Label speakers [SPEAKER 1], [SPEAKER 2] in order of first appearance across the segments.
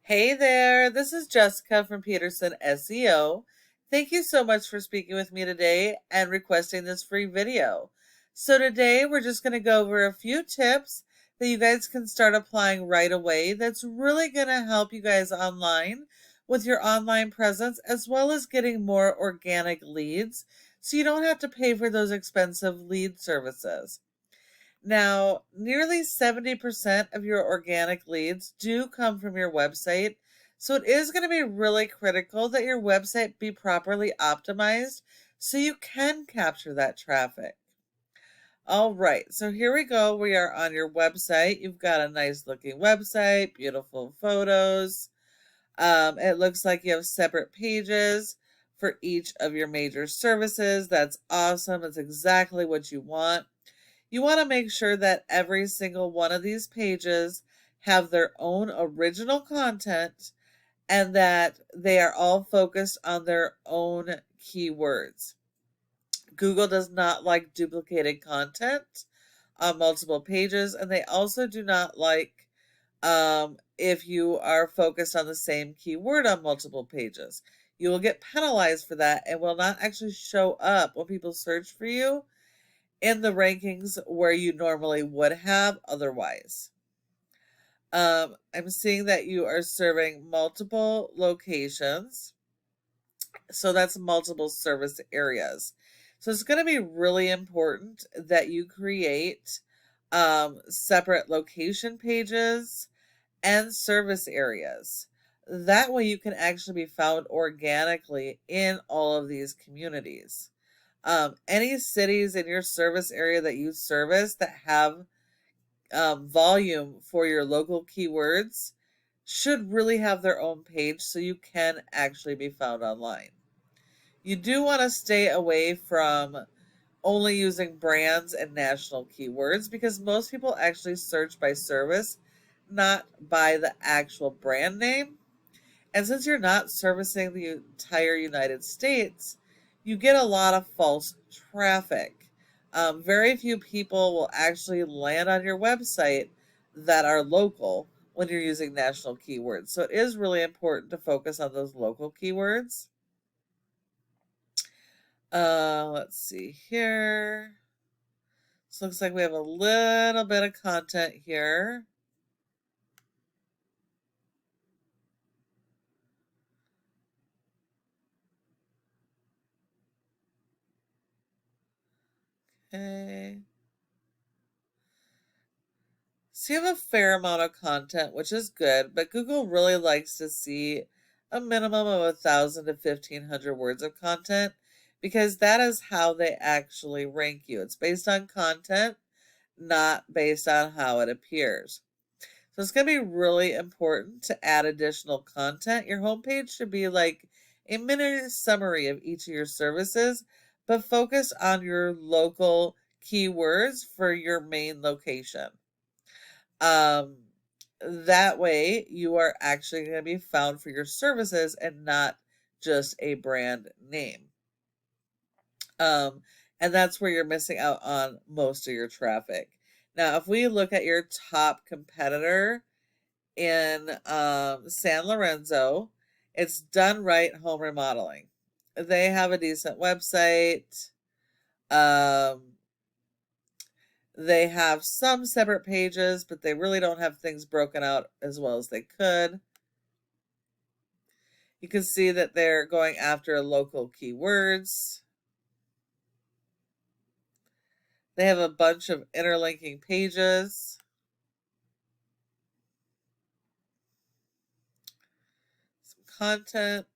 [SPEAKER 1] Hey there, this is Jessica from Peterson SEO. Thank you so much for speaking with me today and requesting this free video. So today we're just going to go over a few tips that you guys can start applying right away that's really going to help you guys online with your online presence as well as getting more organic leads so you don't have to pay for those expensive lead services. Now, nearly 70% of your organic leads do come from your website, so it is going to be really critical that your website be properly optimized so you can capture that traffic. All right, so here we go. We are on your website. You've got a nice looking website, beautiful photos. It looks like you have separate pages for each of your major services. That's awesome. That's exactly what you want. You want to make sure that every single one of these pages have their own original content and that they are all focused on their own keywords. Google does not like duplicated content on multiple pages, and they also do not like if you are focused on the same keyword on multiple pages. You will get penalized for that and will not actually show up when people search for you in the rankings where you normally would have otherwise. I'm seeing that you are serving multiple locations. So that's multiple service areas. So it's going to be really important that you create separate location pages and service areas. That way you can actually be found organically in all of these communities. Any cities in your service area that you service that have volume for your local keywords should really have their own page so you can actually be found online. You do want to stay away from only using brands and national keywords because most people actually search by service, not by the actual brand name. And since you're not servicing the entire United States, you get a lot of false traffic. Very few people will actually land on your website that are local when you're using national keywords. So it is really important to focus on those local keywords. Let's see here. So looks like we have a little bit of content here. Okay. So you have a fair amount of content, which is good, but Google really likes to see a minimum of 1,000 to 1,500 words of content because that is how they actually rank you. It's based on content, not based on how it appears. So it's going to be really important to add additional content. Your homepage should be like a mini summary of each of your services, but focus on your local keywords for your main location. Um, that way you are actually going to be found for your services and not just a brand name. Um, and that's where you're missing out on most of your traffic. Now, if we look at your top competitor in San Lorenzo, it's Done Right Home Remodeling. They have a decent website. Um, They have some separate pages, but they really don't have things broken out as well as they could. You can see that they're going after local keywords. They have a bunch of interlinking pages. Some content.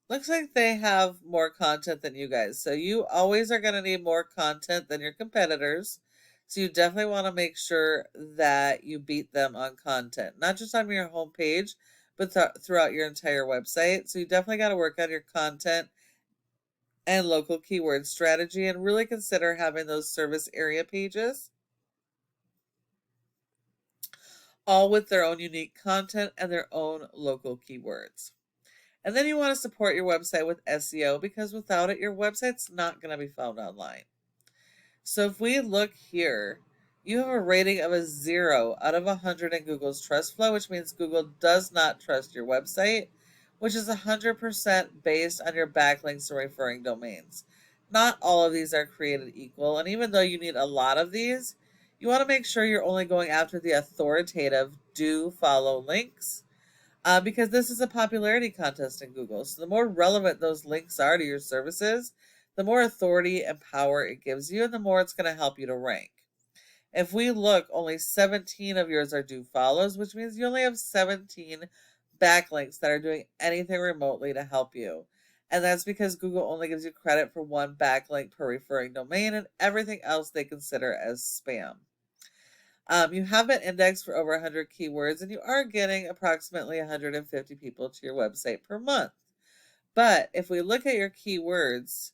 [SPEAKER 1] Looks like they have more content than you guys. So you always are going to need more content than your competitors. So you definitely want to make sure that you beat them on content, not just on your homepage, but throughout your entire website. So you definitely got to work on your content and local keyword strategy and really consider having those service area pages all with their own unique content and their own local keywords. And then you want to support your website with SEO because without it, your website's not going to be found online. So if we look here, you have a rating of a 0 out of 100 in Google's Trust Flow, which means Google does not trust your website, which is 100% based on your backlinks and referring domains. Not all of these are created equal, and even though you need a lot of these, you want to make sure you're only going after the authoritative do follow links, because this is a popularity contest in Google. So the more relevant those links are to your services, the more authority and power it gives you, and the more it's going to help you to rank. If we look, only 17 of yours are do follows, which means you only have 17 backlinks that are doing anything remotely to help you. And that's because Google only gives you credit for one backlink per referring domain, and everything else they consider as spam. You have an index for over 100 keywords, and you are getting approximately 150 people to your website per month. But if we look at your keywords,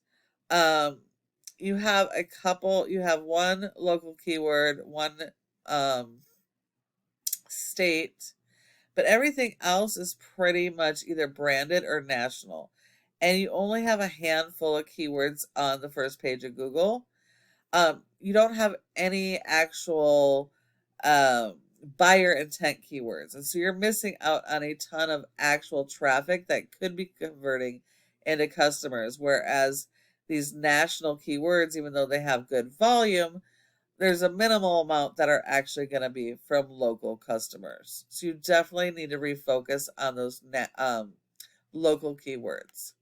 [SPEAKER 1] you have one local keyword, one state, but everything else is pretty much either branded or national. And you only have a handful of keywords on the first page of Google. You don't have any actual buyer intent keywords. And so you're missing out on a ton of actual traffic that could be converting into customers. Whereas these national keywords, even though they have good volume, there's a minimal amount that are actually going to be from local customers. So you definitely need to refocus on those local keywords.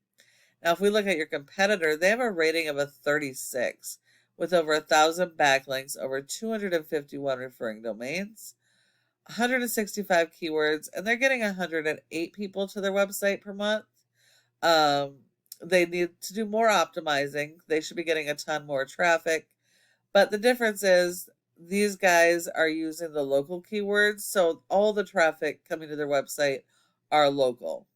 [SPEAKER 1] Now, if we look at your competitor, they have a rating of a 36 with over 1,000 backlinks, over 251 referring domains, 165 keywords, and they're getting 108 people to their website per month. They need to do more optimizing. They should be getting a ton more traffic. But the difference is these guys are using the local keywords, so all the traffic coming to their website are local.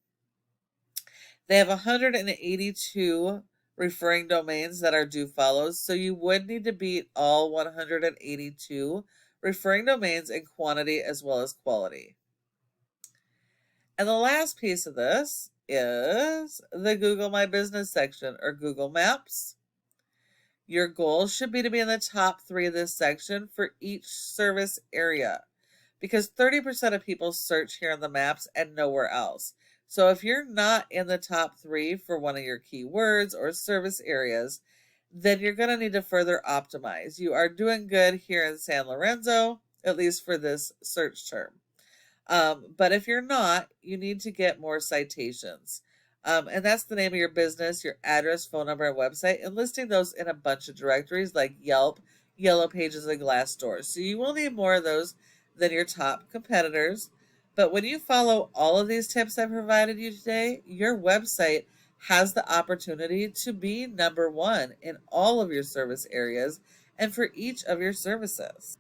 [SPEAKER 1] They have 182 referring domains that are do follows, so you would need to beat all 182 referring domains in quantity as well as quality. And the last piece of this is the Google My Business section, or Google Maps. Your goal should be to be in the top 3 of this section for each service area, because 30% of people search here on the maps and nowhere else. So if you're not in the top 3 for one of your keywords or service areas, then you're going to need to further optimize. You are doing good here in San Lorenzo, at least for this search term. But if you're not, you need to get more citations. And that's the name of your business, your address, phone number, and website, and listing those in a bunch of directories like Yelp, Yellow Pages, and Glassdoor. So you will need more of those than your top competitors. But when you follow all of these tips I provided you today, your website has the opportunity to be number 1 in all of your service areas and for each of your services.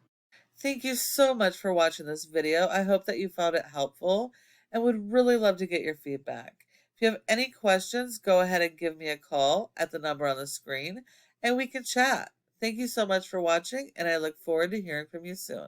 [SPEAKER 1] Thank you so much for watching this video. I hope that you found it helpful and would really love to get your feedback. If you have any questions, go ahead and give me a call at the number on the screen and we can chat. Thank you so much for watching, and I look forward to hearing from you soon.